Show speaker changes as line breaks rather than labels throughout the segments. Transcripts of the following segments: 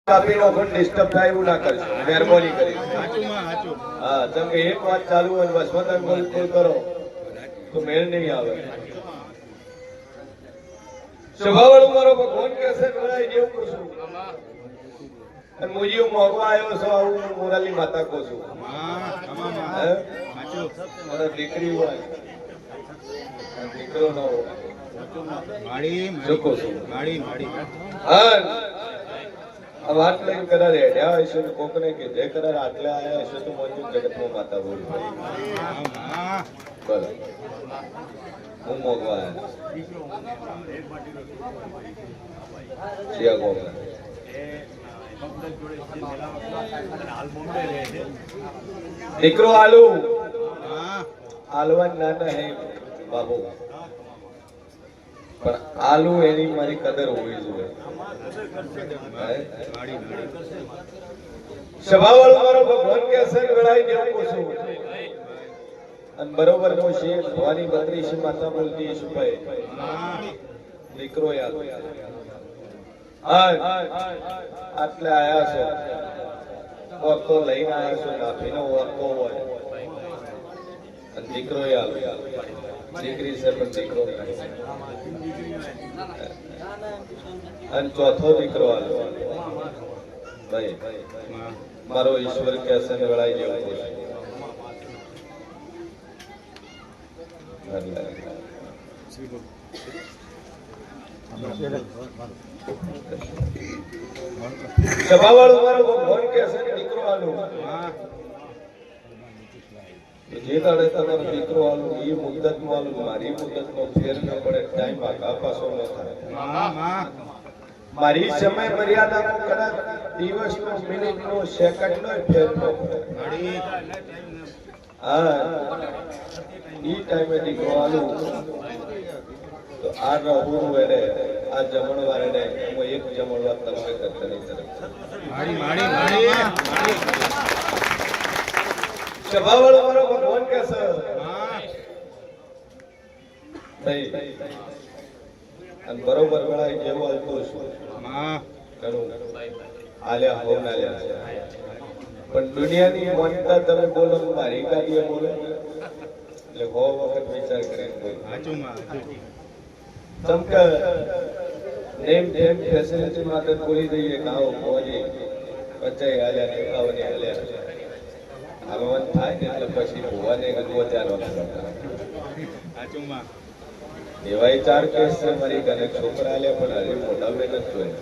કાપીનો phone disturb થાય એવું ના કરશો મહેરબાની કરી હા જેમ કે એક વાત ચાલુ હોય વસવતન બોલ કરો તો મેળ નહીં આવે સ્વભાવવાળું મારો ભગવાન કહેશે વળાઈ જેવું કશું અને મુજીઓ મોગવા આવ્યો છો આવું મોરાલી માતા કહું છું મારા દીકરી હોય દીકરો ન હોય વાત લઈને કરાર હેડ્યા હોય છે કોકને કે જે કરાર આટલે આયા હશે તો મોજું જગતમાં માતા બોલ બોલો હું મોગવા દીકરો આલુ આલવા નાના હે બાબુ પણ આલુ એની મારી કદર હોવી જોઈએ સ્વભાવવાળો મારો ભગવાન કે અસર ગળાઈ જેવું કોશું અને બરોબર નો શેખ ભવાની બત્રીસ માતા બોલતી સુભાઈ દીકરો યાદ આટલે આયા છો ઓરતો લઈને આયા છો નાભીનો ઓરતો હોય અને દીકરો યાદ દીકરી છે પણ દીકરો અને ચોથો દીકરો આલો ભાઈ મારો ઈશ્વર કેસે વળાઈ જેવું છે સભાવાળું મારો ભગવાન કેસે દીકરો આલો જે દાડે તમારો દીકરો આલો એ મુદ્દતમાં આલો મારી મુદ્દતમાં ફેર ન પડે ટાઈમ આગા પાછો ન થાય મારી સમય મર્યાદામાં કદાચ દિવસનો મિનિટનો સેકન્ડનો ફેર ન પડે હા ઈ ટાઈમે દીકરો આલો તો આ રહું વેડે આ જમણવાર ને હું એક જમણવાર તમે કરતા નહીં સ્વભાવવાળો મારો ભગવાન કે છે નહીં અને બરોબર વળાય જેવો હાલતો છું ઘણું આલ્યા હોવ ના લ્યા છે પણ દુનિયાની માનતા તમે બોલો મારી ગાડીએ બોલો એટલે હો વખત વિચાર કરીને બોલો ચમકે નેમ નેમ ફેસિલિટી માટે બોલી દઈએ કાઓ બોલી બચ્ચા હાલ્યા ને કાવને હાલ્યા આગમન થાય ને એટલે પછી ભુવાને ગંગો ચાલો એવા ચાર કેસ છે મારી ઘરે છોકરા આલ્યા પણ હજી મોટા મેં નથી જોઈ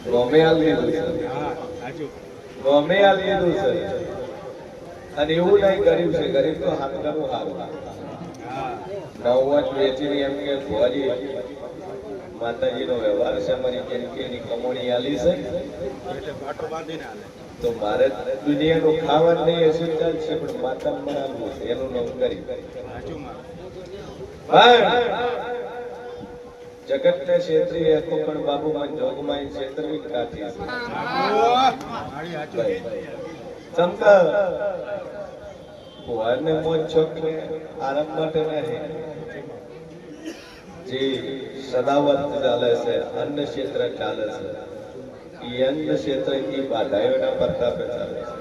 ગમે આ લીધું છે ગમે આ લીધું છે અને એવું નહીં ગરીબ છે ગરીબ તો હાથનું હારું 9 વર્ષ વેચીને એમ કે ભુવાજી માતાજીનો વ્યવહાર છે મારી જિંદગીની કમાણી આલી છે તો મારે દુનિયાનું ખાવાનું નહીં હશે ચાલશે પણ માતા બનાવવું છે એનું નામ કરી જગત ને ક્ષેત્રી એકો પણ બાબુ મન જોગમાઈ ક્ષેત્રવી કાઠી ચમકા ભુવાને મોજ છોક આરામ માટે નહીં જે સદાવત ચાલે છે અન્ન ક્ષેત્ર ચાલે છે એ અન્ન ક્ષેત્ર ની બાધાઓના પ્રતાપે ચાલે છે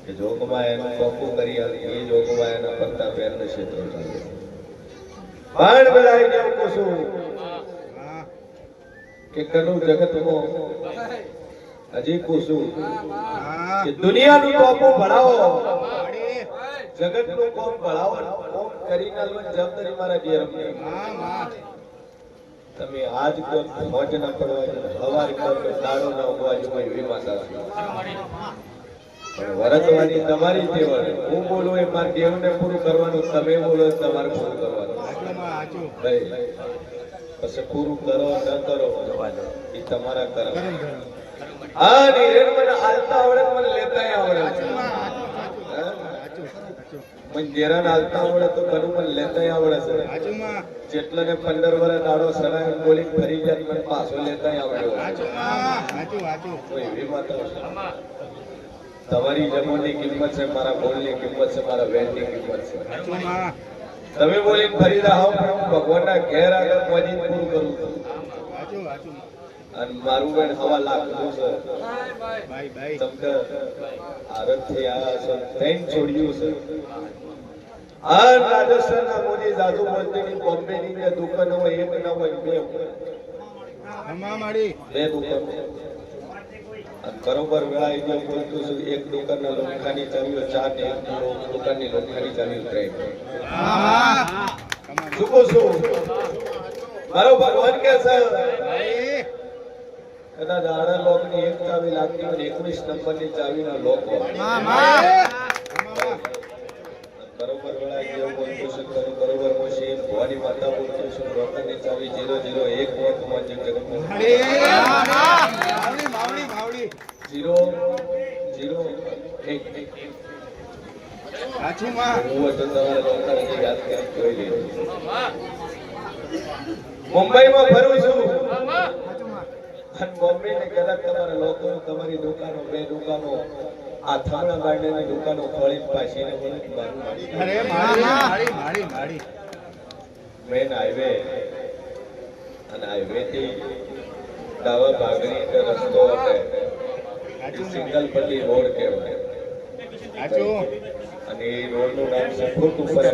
કે જોગમાં એનું કોકું કરી એ જોગમાં એના પ્રતાપે અન્ન ક્ષેત્ર ચાલે છે બાણ બેલાઈ જેવું કશું કે કનું જગતમાં હજી કુશું કે દુનિયાનું ટોપું ભણાવો જગતનું કોમ ભણાવો કોમ કરીને જવાબદારી મારા ઘેર તમે આજ કો મોજ ના પડવા હવાર કો દાડો ના ઉગવા જો એવી માતા છે પણ વરતવાની તમારી દેવળ હું બોલું એ મારા દેવને પૂરું કરવાનું તમે બોલો તમારે પૂરું કરવાનું ભાઈ પછી પૂરું કરો ન કરો એ તમારા કરો હા નિરેન મને હાલતા આવડે મને લેતા આવડે મને જેરાન હાલતા આવડે તો ઘણું મને લેતા આવડે છે જેટલે ને 15 વર્ષ દાડો સરાય બોલી ફરી જાય મને પાછો લેતા આવડે એવી માતા તમારી જમોની કિંમત છે મારા બોલની કિંમત છે મારા વેણની કિંમત છે તમે બોલી ફરી રહ્યા પણ હું ભગવાનના ઘેર આગળ પહોંચી પૂરું કરું છું અને મારું બેન હવા લાખ નું છે
ભાઈ ભાઈ
તમને આરત થી આ છે ટ્રેન છોડ્યું છે આ રાજસ્થાનના મોદી જાદુ બોલતીની બોમ્બેની જે દુકાનો હોય એક ના હોય બે
હમા માડી
બે દુકાનો અને બરોબર વેળાએ જે બોલતું છું એક દુકાનના લોખાની ચાવીઓ ચાર ને એક દુકાનની લોખાની ચાવીઓ ત્રણ શું કહું છું મારો ભગવાન કે છે કદાચ આડા લોકની એક ચાવી લાગતી હોય 21 નંબરની ચાવીના લોક હોય બરોબર વેળાએ જે બોલતું છું બરોબર મોશી ભવાની માતા બોલતું છું રોકડની ચાવી 001 વોટ માં જે જગત
માવડી
001
સાચું માં
હું તો તમારે લોકોને યાદ કરી જોઈ લીધું મુંબઈમાં ફરું છું અને બોમ્બેને કદાચ તમારા લોકો તમારી દુકાનો બે દુકાનો આ થામણા ગાર્ડનની દુકાનો ખોલીને પાછીને
અરે માડી
મેન હાઈવે અને હાઈવે થી ડાવા ભાગની રસ્તો હતો સિંગલ પટ્ટી રોડ કહેવાય
સાચું
અને એ રોડ નું નામ છે ફૂટ ઉપર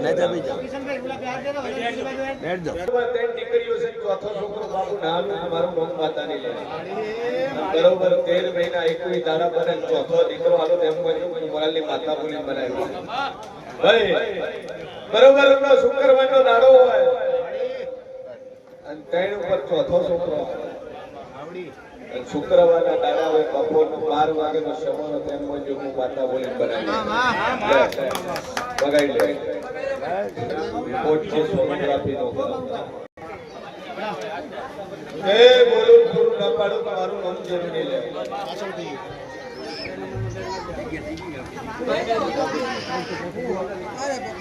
દીકરીઓ છે ચોથો છોકરો બાબુ નાનું મારું નામ માતાની લે બરોબર 13 મહિના 21 દાડા પર ચોથો દીકરો આલો તેમ કહ્યું મોરાલની માતા બોલી બનાવ્યો ભાઈ બરોબર નો શુક્રવારનો દાડો હોય અને ત્રણ ઉપર ચોથો છોકરો
માવડી
શુક્રવારના દાડા હોય બપોરનો 12 વાગ્યાનો સમય તેમ મુજબ હું માતા બોલી બનાવી બગાડી લે રિપોર્ટ છે સોનોગ્રાફી નો એ બોલું પૂરું ના પાડું તો મારું નામ જરૂરી લે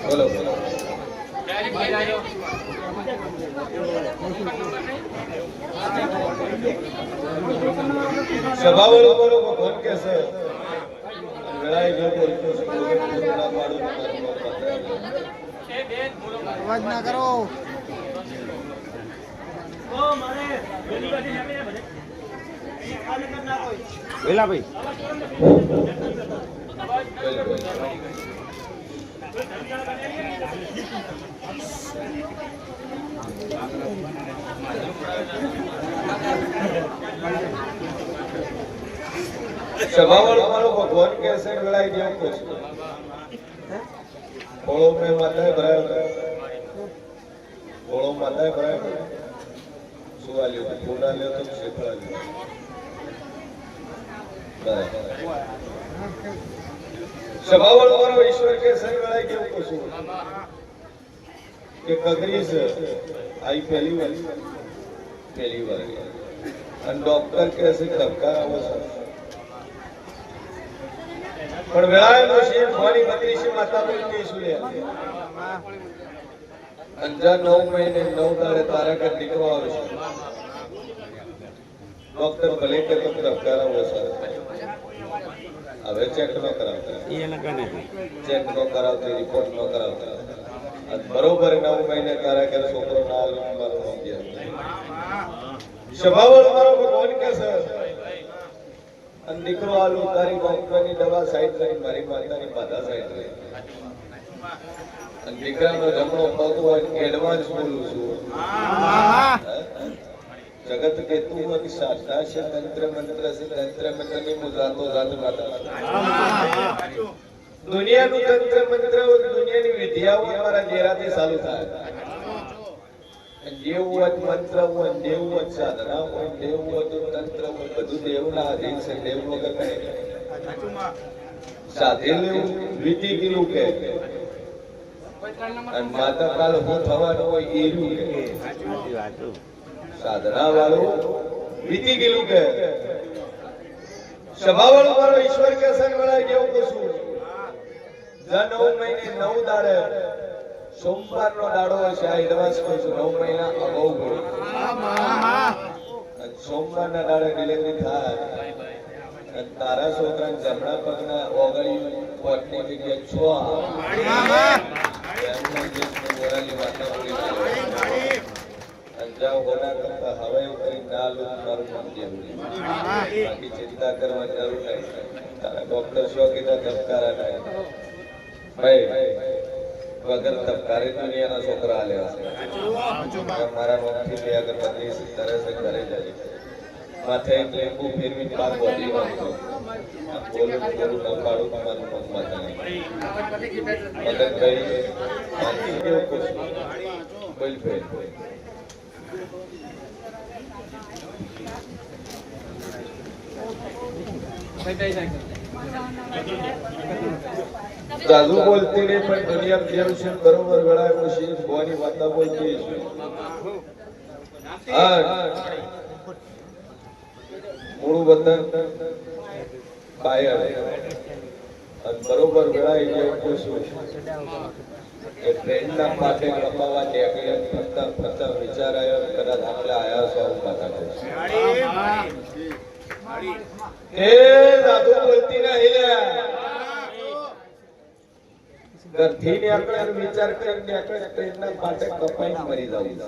બોલો બોલો સભાવાળો બોલો ભગવાન કે છે વેળાએ જો બોલતો છે પૂરું ના પાડું તો મારું નામ
અવાજ ના કરો વેલા ભાઈ
સભાવાળો મારો ભગવાન કે છે વેળાએ જેવું કહું છું ભોળો મેં માતાએ ભરાયો ભોળો માતાએ ભરાયો શું આલ્યું ફૂલા લ્યો તો શેફળા લ્યો સભાવાળો મારો ઈશ્વર કે છે વેળાએ કેવું કહું છું કે કગરી છે આઈ પહેલી વાર અને ડોક્ટર કે છે ધબકાર આવો છે પણ વેળાએનો શેર ભવાની 32 માતા બોલતી શું લે અંજા 9 મહિને 9 દાડે તારા ઘર દીકરો આવે છે ડોક્ટર ભલે કે તો ધબકાર આવો છે હવે ચેક ન કરાવતા ચેક ન કરાવતા રિપોર્ટ ન કરાવતા અને બરોબર 9 મહિને તારા ઘર છોકરો ના આવે મારું નામ દે સ્વભાવ મારો ભગવાન કે છે અને દીકરો આલુ તારી ડોક્ટરની દવા સાઈડ રહી મારી માતાની બાધા સાઈડ રહી અને દીકરાનો જમણો પગ હોય એડવાન્સ બોલું છું જગત કેતું હોય કે શાસ્ત્રા છે તંત્ર મંત્ર છે તંત્ર મંત્રની મુદ્રાતો જાત માતા દુનિયાનું તંત્ર મંત્ર દુનિયાની વિદ્યાઓ અમારા ડેરાથી ચાલુ થાય દેવું હોય મંત્ર હોય દેવું હોય સાધના હોય દેવું હોય તો તંત્ર હોય બધું દેવના આધીન છે દેવ વગર કઈ સાધે લેવું વીતી ગયેલું કે અને માતા કાલ હું થવાનું હોય એવું કે સાધના વાળું વીતી ગયેલું કે સભા વાળો મારો ઈશ્વર કે સંગ વાળા કેવું કશું જા 9 મહિને 9 દાડે સોમવાર નો દાડો હશે આ એડવાન્સ કહું છું 9 મહિના અગાઉ બોલું સોમવાર ના દાડે ડિલિવરી થાય અને તારા છોકરા જમણા પગના ઓગળી પોટની જગ્યાએ છો જાઓ હોના કરતા હવે કરી ના લો મારું કામ જરૂરી બાકી ચિંતા કરવાની જરૂર નહીં તારા ડોક્ટર શો કીધા ધબકારા નહીં ભાઈ વગર ધબકારે દુનિયાના છોકરા આલ્યા છે મારા નોકરી બે અગરબત્તી તરે છે ઘરે જાય માથે એક લીંબુ ફેરવી પાક બોલી વાળો બોલું બોલું ન પાડું તમારું મત માતા નહીં મદદ ભાઈ માનતી કેવું ખુશ બોલ ભાઈ જાદુ બોલતી નહીં પણ દુનિયા જેવું છે બરોબર ગળાય પછી ભવાની વાતા બોલતી છે મૂળ વતન કાયર અને બરોબર ગળાય જેવું પૂછું કે ટ્રેનના માટે કપાવા નીકળ્યા ફરતા ફરતા વિચાર આવ્યો કદાચ આપણે આયા છો આવું પાછા કહું એ જાદુ બોલતી નહીં ઘરથી નીકળે વિચાર કરી નીકળે ટ્રેનના માટે કપાઈ મરી જવું છે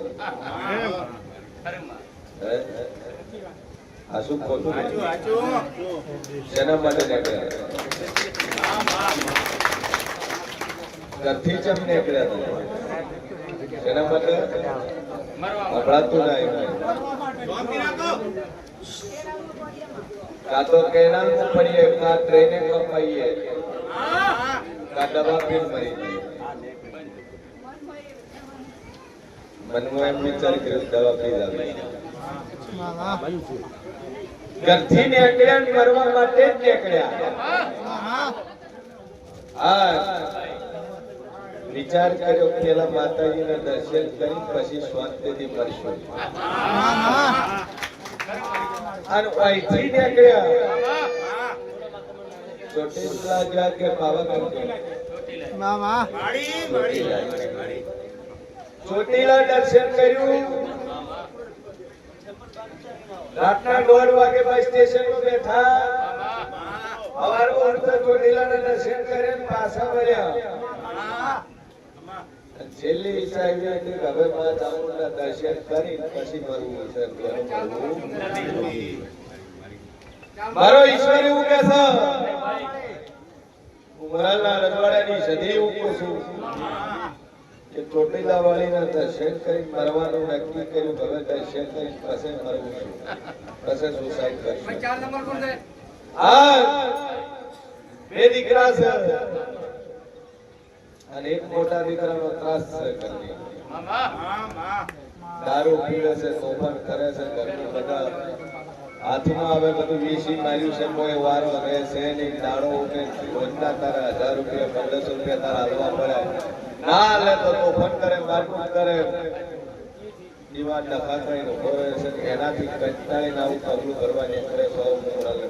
આ શું ખોટું શેના માટે નીકળ્યા ઘરથી જ એમ નીકળ્યા શેના માટે અભળાતું નહીં કાં તો કેનાલમાં પડીએ કાં ટ્રેને કપાઈએ કાં દવા પીને મરી જઈએ મનમાં એમ વિચાર કર્યો દવા પી જાવે ઘરથી નીકળ્યા મરવા માટે જ નીકળ્યા વિચાર કર્યો પેલા માતાજીના દર્શન કરી પછી શાંતિથી મરશું અને અહીંથી નીકળ્યા ચોટીલા જા કે પાવાગઢ ચોટીલા દર્શન કર્યું રાતના 1:30 વાગે બસ સ્ટેશન પર બેઠા સવારમાં ચોટીલાના દર્શન કરીને પાછા વળ્યા છેલ્લી ઈચ્છા એવી હતી કે હવે માં ચામુંડા દર્શન કરી પછી મરવું છે મારો ઈશ્વર એવું કે છે ઉમરાલના રજવાડાની સદી એવું કહું છું કે ચોટીલા વાળીના દર્શન કરી મરવાનું નક્કી કર્યું હવે દર્શન કરી પછી મરવું છું પછી સુસાઇડ કરશું હા બે દીકરા છે અને એક મોટા દીકરાનો ત્રાસ છે ઘરની દારૂ પીવે છે તોફાન કરે છે ઘરની બધા હાથમાં હવે બધું વીસી માર્યું છે કોઈ વારો રહે છે નહીં દાડો ઉઠે રોજના તારા 1000 રૂપિયા 1500 રૂપિયા તારા હાલવા પડે ના લે તો તોફાન કરે મારકુટ કરે દીવાન ડખા કરીને ઉભો રહે છે એનાથી કંટાળીને આવું પગલું ભરવા નીકળે સૌ મોરાલે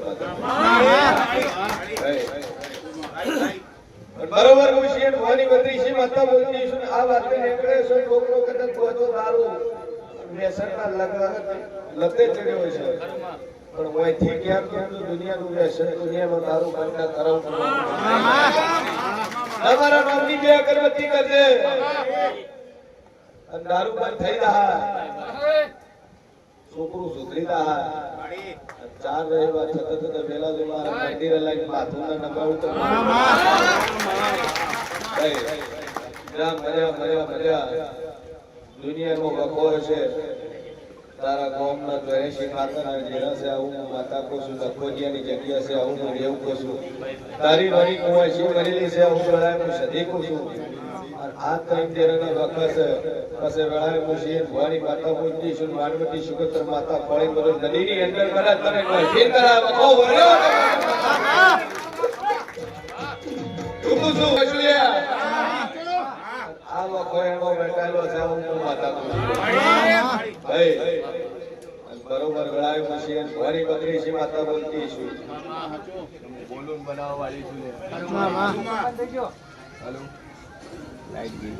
બરોબર પૂછીએ ભવાની બત્રીસી માતા બોલતી છું આ વાત નીકળે છે છોકરો કદાચ બોજો દારૂ વ્યસનના લતે ચડ્યો છે પણ ઓયથી કેમ કેમ દુનિયાનું વ્યસન દુનિયામાં દારૂ બંધ કરાવતું તમારા નામની બે અગરબત્તી કરજે અને દારૂ બંધ થઈ રહ્યા છોકરું સુધરી રહ્યા 4 રવિવાર થતા પેલા જો મારા મંદિરે લાગી બાથરૂમના નગાવું તો મજા દુનિયાનો વખો છે તારા ગામના 83 ખાતાના જેરા છે આવું માતા કોશું લખોજીયાની જગ્યા છે આવું હું એવું કોશું તારી વરી કુવાસી કરેલી છે આવું વેળાએ હું સદી કોશું આ ત્રણ જેરાના વખા છે પછી વેળાએ હું શેર ભવાની માતા બોલતી છું માનવતી સુગતર માતા ફળે બધો નદીની અંદર કદાચ તને કોઈ કરા વખો વર્યો તું શું કશુયા આ વખો એનો બેઠેલો છે હું માતા ભાઈ બરોબર વેળાએ હું શેર ભવાની બત્રીસી માતા બોલતી છું બોલુન બનાવવા વાળી છું હેલો લાઈટ ગઈ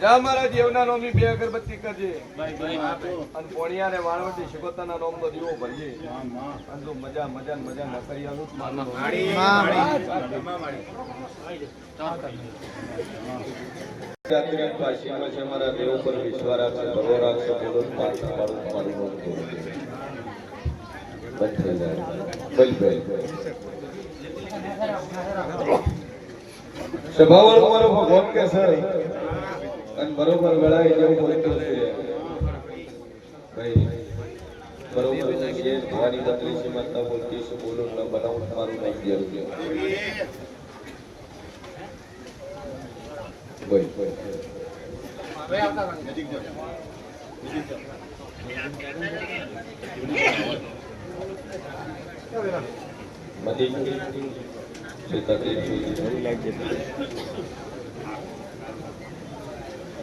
જા મારા દેવના નોમની 2 અગરબત્તી કરજે અને પોણિયા ને વાણવટી શિકોતરના નોમનો દીવો ભરજે અને તું મજા મજા ને મજા ના કરી આલું મારું જાત્રી પાસીમાં છે મારા દેવ પર વિશ્વાસ રાખશે ભરો રાખશે બોલો પાછું મારું મારું નામ તો બંધ થઈ જાય બોલ બોલ સ્વભાવ મારો ભગવાન કે સર અને બરોબર વેળાએ જેવું બોલતું છે ભાઈ બરોબર છે ભવાની તકલીફ માં ન બોલતી છું બોલો ન બનાવું મારું નહીં જરૂર બોલ બોલ મધી શું તકલીફ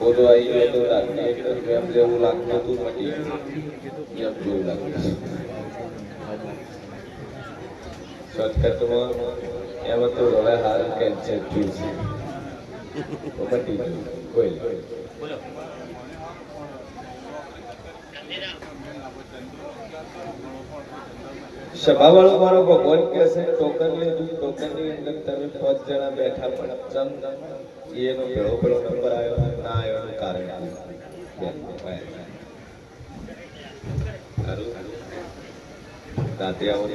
બોલો આવી ગયો તો રાત્રે એમ જેવું લાગતું હતું મટી એમ જેવું લાગતું શોર્ટકટમાં એમ હતું હવે હારું કેન્સર થયું છે મટી ગયું કોઈ સભાવાળો મારો ભગવાન કે છે ટોકન લીધું ટોકનની અંદર તમે 5 જણા બેઠા પણ ચમ એનો પેલો નંબર આવ્યો ના આવ્યો એનું કારણ રાતે આવો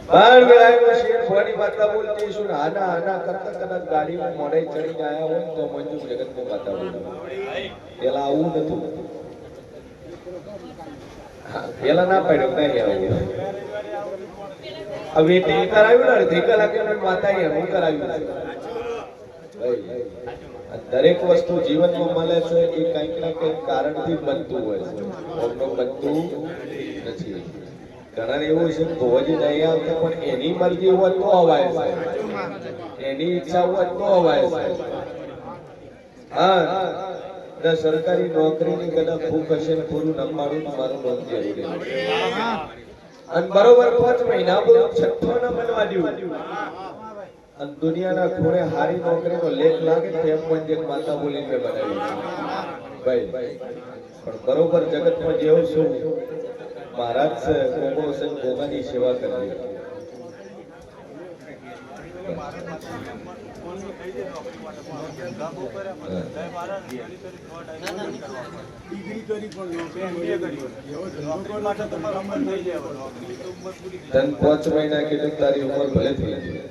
બાર વેળાએ શેર ફોની માતા બોલતી છું આના આના કરતા કદાચ ગાડીમાં મોડે ચડીને આવ્યા હોય તો મંજુ જગતની માતા બોલે પેલા આવું નતું પેલા ના પડ્યો નહીં આવું હવે તે કરાવ્યું ને અડધી કલાકે માતા એનું કરાવ્યું દરેક વસ્તુ જીવનમાં મળે છે એ કંઈક ના કંઈક કારણથી બનતું હોય છે કોઈનું બનતું નથી ઘણા એવું છે ભોજી નહીં આવતા પણ એની મરજી હોય તો અવાય છે એની ઈચ્છા હોય તો અવાય છે હા સરકારી નોકરીની કદાચ ભૂખ હશે ને પૂરું નંબાડું મારું નામ જરૂરી અને બરોબર 5 મહિના બધું છઠ્ઠો ન બનવા દઉં અને દુનિયાના ખૂણે હારી નોકરીનો લેખ લાગે તો એમ મંજિર માતા બોલીને બનાવી ભાઈ પણ બરોબર જગતમાં જેવું છું મહારાજ છે ગોગો છે ગોગાની સેવા કરવી તન 5 મહિના કીધું તારી ઉંમર ભલે થઈ ગઈ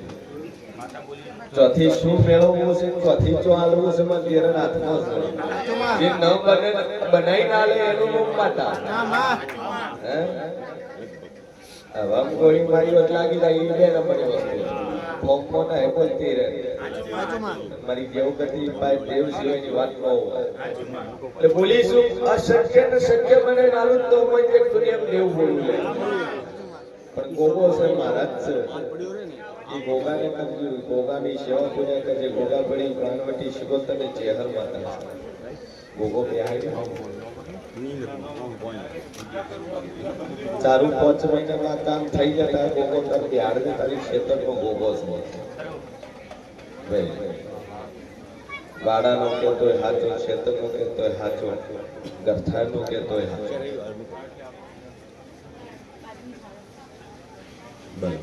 ચોથી શું મેળવવું છે ચોથી ચો હાલવું છે મને તેરા હાથમાં છે જે ન બને બનાવી ના લે એનું નામ માતા હવે કોઈ મારી વાત લાગી જાય એ 2 નંબરની વસ્તુ ફોકમો ના હે બોલતી રહે મારી દેવ કરતી પાય દેવ સિવાયની વાત ન હોય એટલે બોલીશું અશક્ય ને શક્ય મને નાલું તો કોઈ એક દુનિયામાં દેવ બોલું લે પણ ગોગો છે મહારાજ છે એ ગોગાને કજ્યું ગોગાની સેવા પૂજા કરજે ગોગા પડી પ્રાણવટી શિકોતર ને ચેહર માતા ગોગો બેહાઈ ચારું 5 મહિનામાં કામ થઈ જતા ગોગો તર બિહાર ને તારી ક્ષેત્રમાં ગોગો છે ભાઈ વાડાનો કહેતોય હાચો ક્ષેત્રનો કહેતોય હાચો ગરથાનો કહેતોય હાચો ભાઈ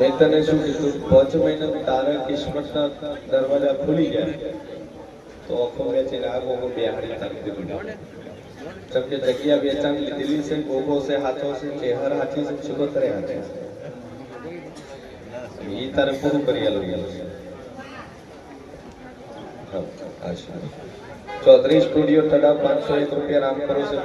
મેં તને શું કીધું 5 મહિનામાં તારા કિસ્મતના દરવાજા ખુલી જાય તો આખો વેચીને આ ગોગો બિહારી તારી દીધું જેમ કે જગ્યા વેચાણ લીધેલી છે ગોગો છે હાથો છે ચેહર હાથી છે સુગોતરે હાથે એ તારે પૂરું કરી આલું છે હા આશા 34 સ્ટુડિયો તડા 501 રૂપિયા રામ કરો છે